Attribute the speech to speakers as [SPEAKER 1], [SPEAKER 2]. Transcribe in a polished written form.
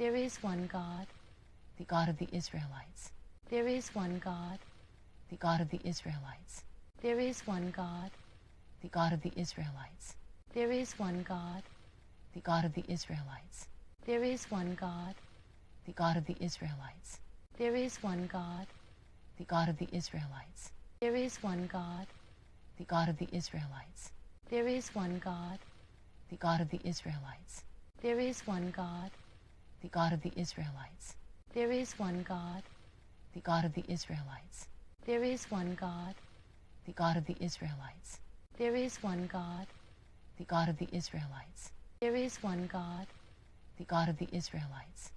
[SPEAKER 1] There is one God, the God of the Israelites. There is one God, the God of the Israelites. There is one God, the God of the Israelites. There is one God, the God of the Israelites. There is one God, the God of the Israelites. There is one God, the God of the Israelites. There is one God, the God of the Israelites. There is one God, the God of the Israelites. There is one God, the God of the Israelites. There is one God, the God of the Israelites. There is one God, the God of the Israelites. There is one God, the God of the Israelites. There is one God, the God of the Israelites. There is one God, the God of the Israelites.